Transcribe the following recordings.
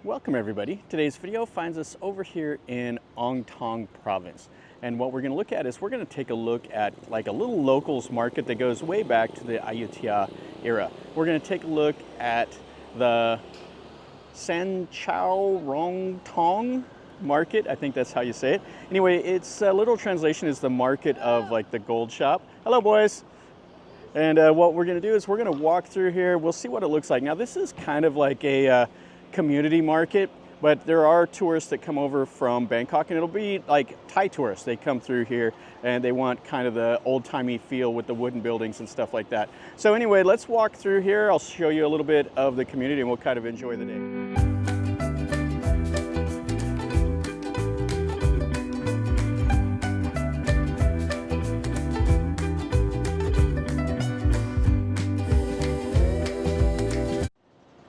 Welcome everybody. Today's video finds us over here in Ang Thong Province. And what we're going to look at is we're going to take a look at like a little locals market that goes way back to the Ayutthaya era. We're going to take a look at the Chao Rong Thong Market. I think that's how you say it. Anyway, its literal translation is the market of like the gold shop. Hello boys. And what we're going to do is we're going to walk through here. We'll see what it looks like. Now this is kind of like a community market, but there are tourists that come over from Bangkok, and it'll be like Thai tourists. They come through here and they want kind of the old-timey feel with the wooden buildings and stuff like that. So anyway, let's walk through here. I'll show you a little bit of the community and we'll kind of enjoy the day.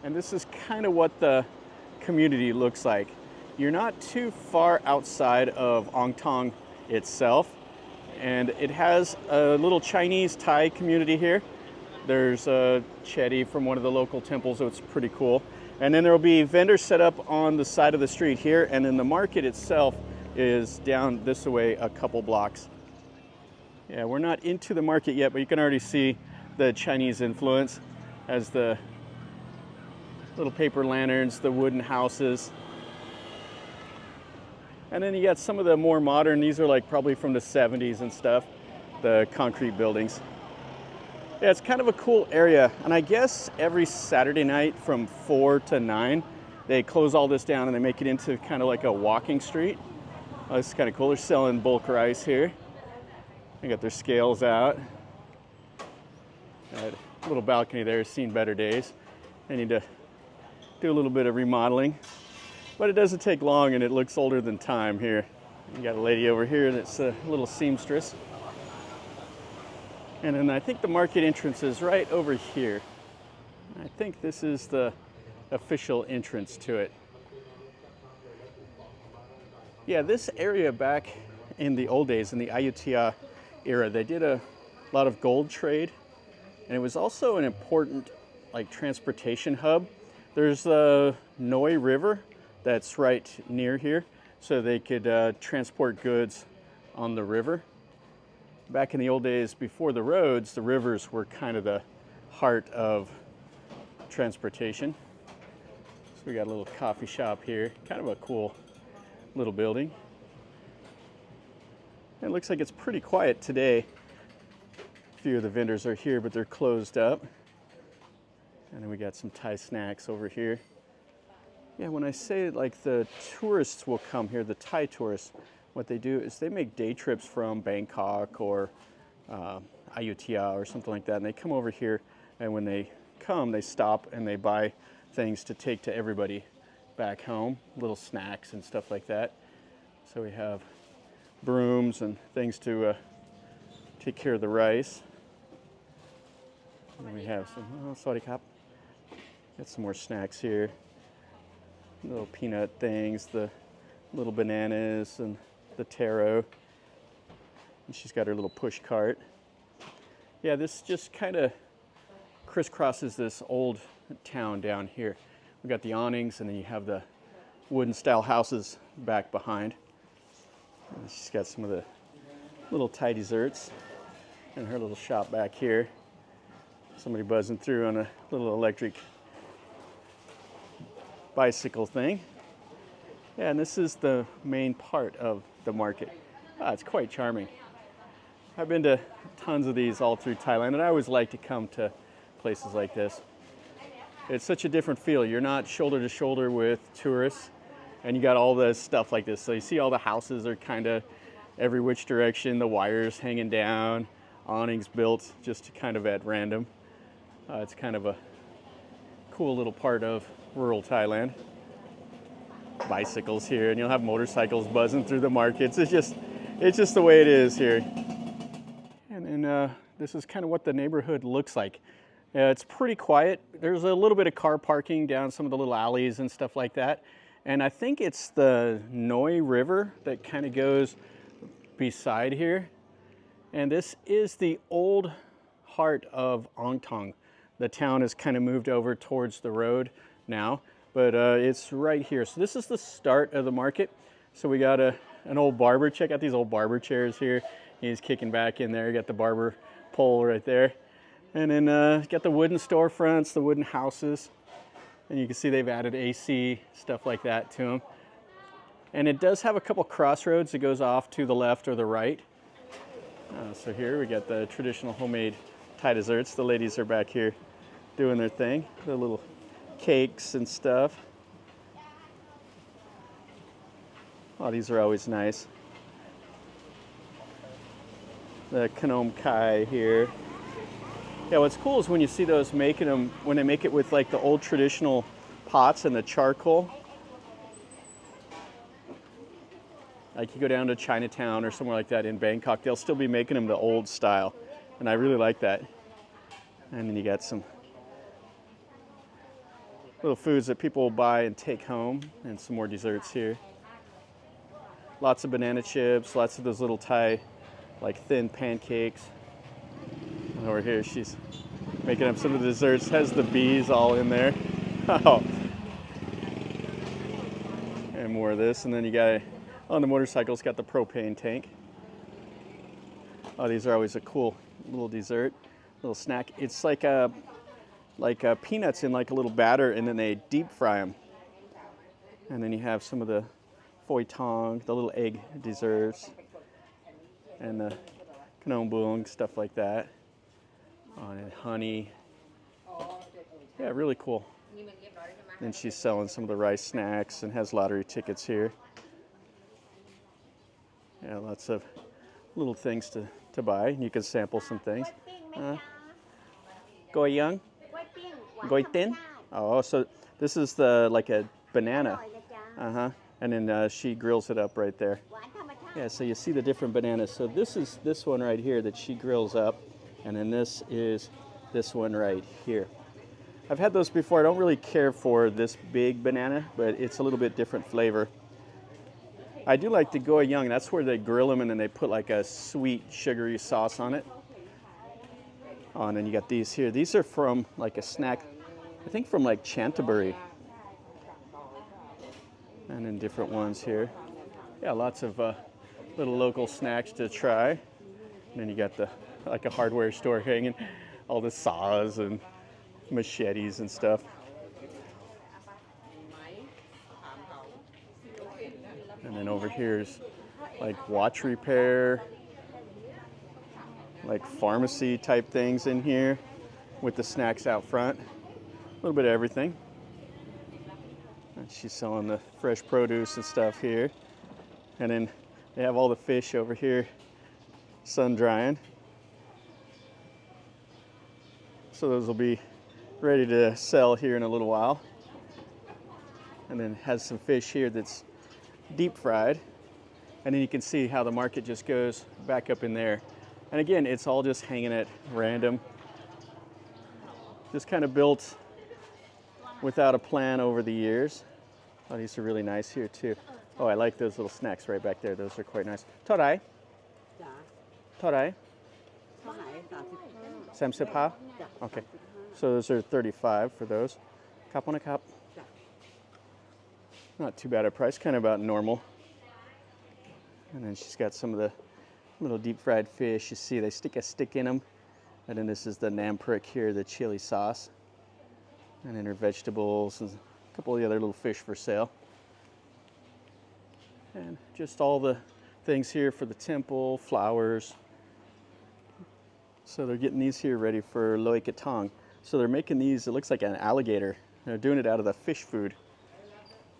And this is kind of what the community looks like. You're not too far outside of Ang Thong itself, and it has a little Chinese Thai community here. There's a chetty from one of the local temples, so it's pretty cool. And then there will be vendors set up on the side of the street here, and then the market itself is down this way a couple blocks. Yeah, we're not into the market yet, but you can already see the Chinese influence as the little paper lanterns, the wooden houses. And then you got some of the more modern, these are like probably from the 70s and stuff, the concrete buildings. Yeah, it's kind of a cool area. And I guess every Saturday night from 4 to 9, they close all this down and they make it into kind of like a walking street. Oh, this is kind of cool. They're selling bulk rice here. They got their scales out. That little balcony there has seen better days. They need to do a little bit of remodeling, but it doesn't take long and it looks older than time here. You got a lady over here that's a little seamstress. And then I think the market entrance is right over here. I think this is the official entrance to it. Yeah, this area back in the old days, in the Ayutthaya era, they did a lot of gold trade, and it was also an important like transportation hub. There's the Noi River that's right near here, so they could transport goods on the river. Back in the old days, before the roads, the rivers were kind of the heart of transportation. So we got a little coffee shop here, kind of a cool little building. It looks like it's pretty quiet today. A few of the vendors are here, but they're closed up. And then we got some Thai snacks over here. Yeah, when I say like the tourists will come here, the Thai tourists, what they do is they make day trips from Bangkok or Ayutthaya or something like that. And they come over here, and when they come, they stop and they buy things to take to everybody back home, little snacks and stuff like that. So we have brooms and things to take care of the rice. And we have some, sorry cup. Got some more snacks here. Little peanut things, the little bananas and the taro. And she's got her little push cart. Yeah, this just kind of crisscrosses this old town down here. We got the awnings, and then you have the wooden style houses back behind. And she's got some of the little Thai desserts and her little shop back here. Somebody buzzing through on a little electric bicycle thing. Yeah, and this is the main part of the market. It's quite charming. I've been to tons of these all through Thailand, and I always like to come to places like this. It's such a different feel. You're not shoulder to shoulder with tourists, and you got all the stuff like this. So you see all the houses are kind of every which direction, the wires hanging down, awnings built just kind of at random. It's kind of a cool little part of rural Thailand. Bicycles here, and you'll have motorcycles buzzing through the markets. It's just the way it is here. And then this is kind of what the neighborhood looks like. It's pretty quiet. There's a little bit of car parking down some of the little alleys and stuff like that. And I think it's the Noi River that kind of goes beside here. And this is the old heart of Ang Thong. The town has kind of moved over towards the road now. but it's right here. So this is the start of the market. So we got an old barber. Check out these old barber chairs here. He's kicking back in there. You got the barber pole right there. And then got the wooden storefronts, the wooden houses. And you can see they've added AC, stuff like that to them. And it does have a couple crossroads that goes off to the left or the right. So here we got the traditional homemade Thai desserts. The ladies are back here doing their thing. The little cakes and stuff. Oh, these are always nice. The Khanom Kai here. Yeah, what's cool is when you see those making them, when they make it with like the old traditional pots and the charcoal. Like you go down to Chinatown or somewhere like that in Bangkok, they'll still be making them the old style. And I really like that. And then you got some little foods that people will buy and take home, and some more desserts here. Lots of banana chips, lots of those little Thai, like thin pancakes. And over here, she's making up some of the desserts. Has the bees all in there. Oh. And more of this, and then you got on the motorcycle, it's got the propane tank. Oh, these are always a cool little dessert, little snack. It's like peanuts in like a little batter, and then they deep fry them. And then you have some of the phoi tong, the little egg desserts, and the khanom buong, stuff like that. Oh, and honey. Yeah, really cool. Then she's selling some of the rice snacks and has lottery tickets here. Yeah, lots of little things to buy. You can sample some things. Goi young? Goi tin? Oh, so this is like a banana. And then she grills it up right there. Yeah, so you see the different bananas. So this is this one right here that she grills up. And then this is this one right here. I've had those before. I don't really care for this big banana, but it's a little bit different flavor. I do like the Goi young. That's where they grill them and then they put like a sweet, sugary sauce on it. Oh, and then you got these here. These are from like a snack, I think from like Chanterbury. And then different ones here. Yeah, lots of little local snacks to try. And then you got like a hardware store hanging, all the saws and machetes and stuff. And then over here is like watch repair, like pharmacy type things in here with the snacks out front. A little bit of everything. And she's selling the fresh produce and stuff here. And then they have all the fish over here sun drying. So those will be ready to sell here in a little while. And then has some fish here that's deep fried. And then you can see how the market just goes back up in there. And again, it's all just hanging at random. Just kind of built without a plan over the years. Oh, these are really nice here too. Oh, I like those little snacks right back there. Those are quite nice. Torai? Torai? 35. Okay. So those are 35 for those. Cup on a cup. Not too bad a price, kind of about normal. And then she's got some of the little deep fried fish. You see they stick a stick in them. And then this is the nam prick here, the chili sauce. And then her vegetables and a couple of the other little fish for sale. And just all the things here for the temple, flowers. So they're getting these here ready for Loi Katong. So they're making these, it looks like an alligator. They're doing it out of the fish food.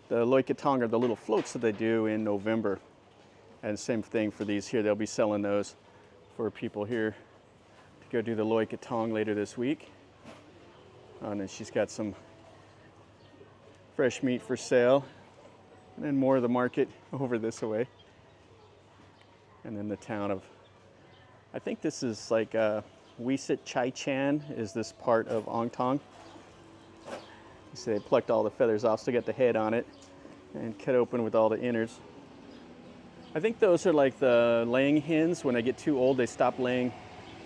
The Loi Katong are the little floats that they do in November. And same thing for these here. They'll be selling those for people here to go do the Loi Katong later this week. And then she's got some fresh meat for sale. And then more of the market over this way. And then the town of, I think this is like Wiset Chai Chan is this part of Ang Thong. So they plucked all the feathers off, still got the head on it, and cut open with all the innards. I think those are like the laying hens. When they get too old, they stop laying.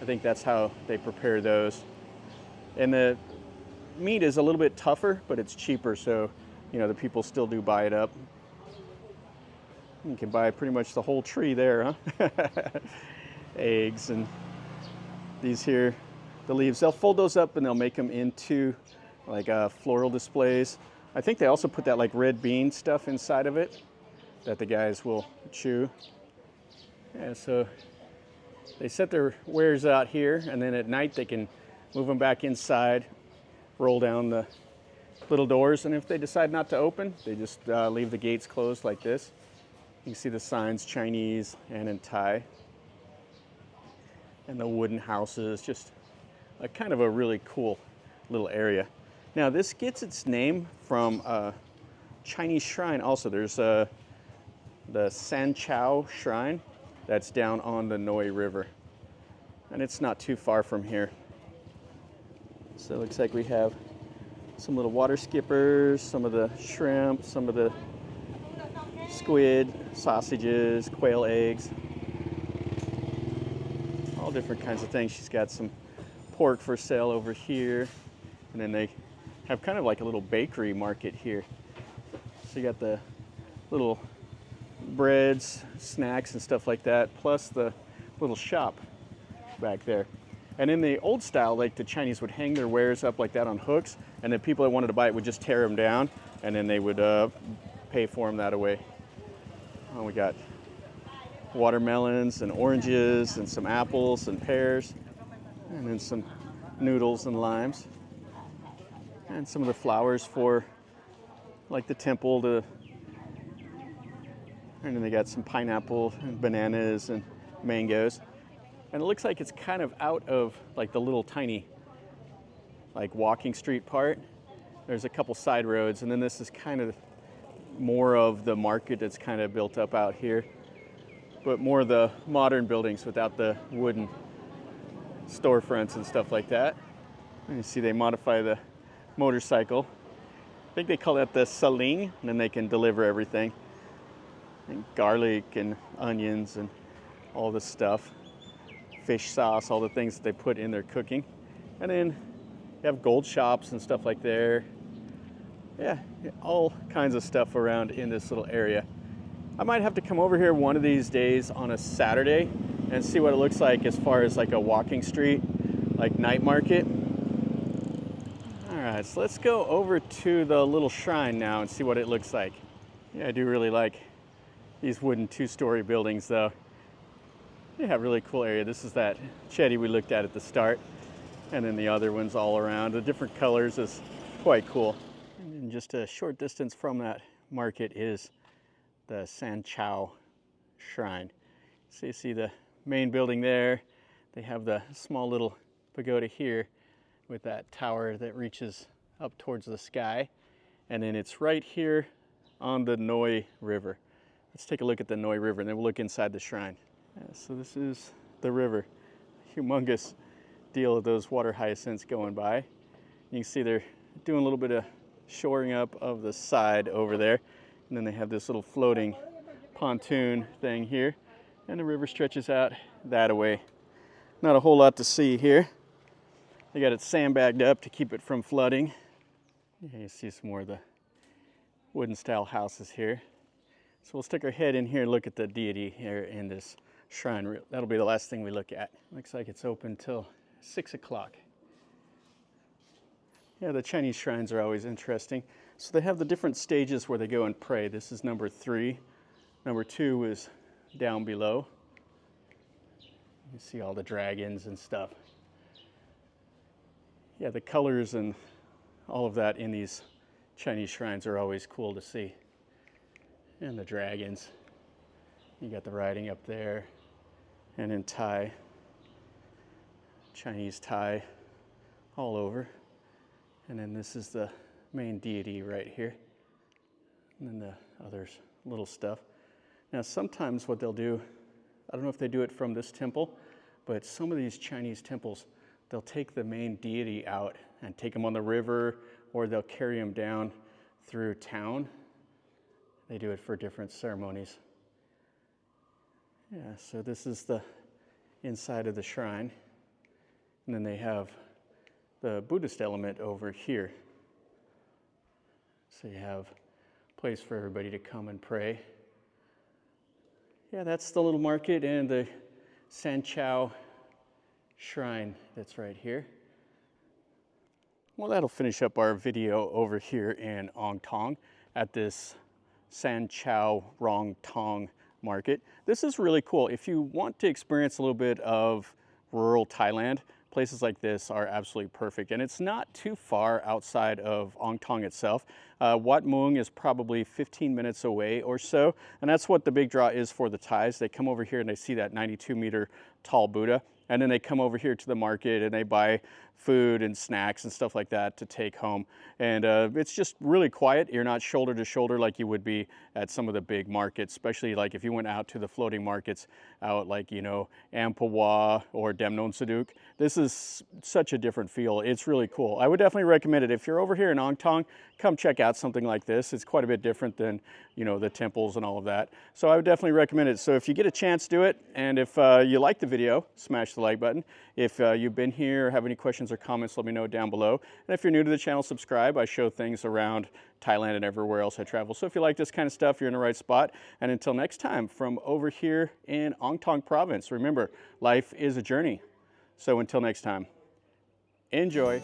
I think that's how they prepare those. And the meat is a little bit tougher, but it's cheaper, so you know, the people still do buy it up. You can buy pretty much the whole tree there, huh? Eggs and these here, the leaves. They'll fold those up and they'll make them into like floral displays. I think they also put that like red bean stuff inside of it that the guys will chew. Yeah, so they set their wares out here, and then at night they can move them back inside, roll down the little doors, and if they decide not to open, they just leave the gates closed like this. You can see the signs, Chinese and in Thai. And the wooden houses, just a kind of a really cool little area. Now this gets its name from a Chinese shrine also. There's the San Chao Shrine that's down on the Noi River. And it's not too far from here. So it looks like we have some little water skippers, some of the shrimp, some of the squid, sausages, quail eggs, all different kinds of things. She's got some pork for sale over here. And then they have kind of like a little bakery market here. So you got the little breads, snacks, and stuff like that, plus the little shop back there. And in the old style, like the Chinese would hang their wares up like that on hooks, and then people that wanted to buy it would just tear them down, and then they would pay for them that way. Oh, we got watermelons and oranges and some apples and pears, and then some noodles and limes, and some of the flowers for like the temple, and then they got some pineapple and bananas and mangoes. And it looks like it's kind of out of like the little tiny like walking street part. There's a couple side roads, and then this is kind of more of the market that's kind of built up out here, but more of the modern buildings without the wooden storefronts and stuff like that. And you see they modify the motorcycle. I think they call that the saling, and then they can deliver everything. And garlic and onions and all this stuff. Fish sauce, all the things that they put in their cooking. And then you have gold shops and stuff like there. Yeah, all kinds of stuff around in this little area. I might have to come over here one of these days on a Saturday and see what it looks like as far as like a walking street, like night market. All right, so let's go over to the little shrine now and see what it looks like. Yeah, I do really like these wooden two-story buildings though. They have a really cool area. This is that chetty we looked at the start, and then the other ones all around. The different colors is quite cool. And just a short distance from that market is the San Chao Shrine. So you see the main building there. They have the small little pagoda here with that tower that reaches up towards the sky. And then it's right here on the Noi River. Let's take a look at the Noi River, and then we'll look inside the shrine. So this is the river. Humongous deal of those water hyacinths going by. You can see they're doing a little bit of shoring up of the side over there. And then they have this little floating pontoon thing here. And the river stretches out that away. Not a whole lot to see here. They got it sandbagged up to keep it from flooding. Yeah, you see some more of the wooden style houses here. So we'll stick our head in here and look at the deity here in this shrine. That'll be the last thing we look at. Looks like it's open till 6 o'clock. Yeah, the Chinese shrines are always interesting. So they have the different stages where they go and pray. This is number 3. Number 2 is down below. You see all the dragons and stuff. Yeah, the colors and all of that in these Chinese shrines are always cool to see. And the dragons. You got the writing up there. And in Thai, Chinese Thai, all over. And then this is the main deity right here. And then the others, little stuff. Now sometimes what they'll do, I don't know if they do it from this temple, but some of these Chinese temples, they'll take the main deity out and take him on the river, or they'll carry him down through town. They do it for different ceremonies. Yeah, so this is the inside of the shrine. And then they have the Buddhist element over here. So you have a place for everybody to come and pray. Yeah, that's the little market and the San Chao shrine that's right here. Well, that'll finish up our video over here in Ang Thong at this San Chao Rong Thong Market. This is really cool. If you want to experience a little bit of rural Thailand, places like this are absolutely perfect. And it's not too far outside of Ang Thong itself. Wat Muang is probably 15 minutes away or so. And that's what the big draw is for the Thais. They come over here and they see that 92-meter tall Buddha. And then they come over here to the market and they buy food and snacks and stuff like that to take home. And it's just really quiet. You're not shoulder to shoulder like you would be at some of the big markets, especially like if you went out to the floating markets out like, you know, Amphoe or Damnon Saduk. This is such a different feel. It's really cool. I would definitely recommend it. If you're over here in Ang Thong, come check out something like this. It's quite a bit different than, you know, the temples and all of that. So I would definitely recommend it. So if you get a chance, do it. And if you like the video, smash the like button. If you've been here or have any questions or comments, let me know down below. And if you're new to the channel, subscribe. I show things around Thailand and everywhere else I travel. So if you like this kind of stuff, you're in the right spot. And until next time, from over here in Ang Thong Province, remember, life is a journey. So until next time, enjoy.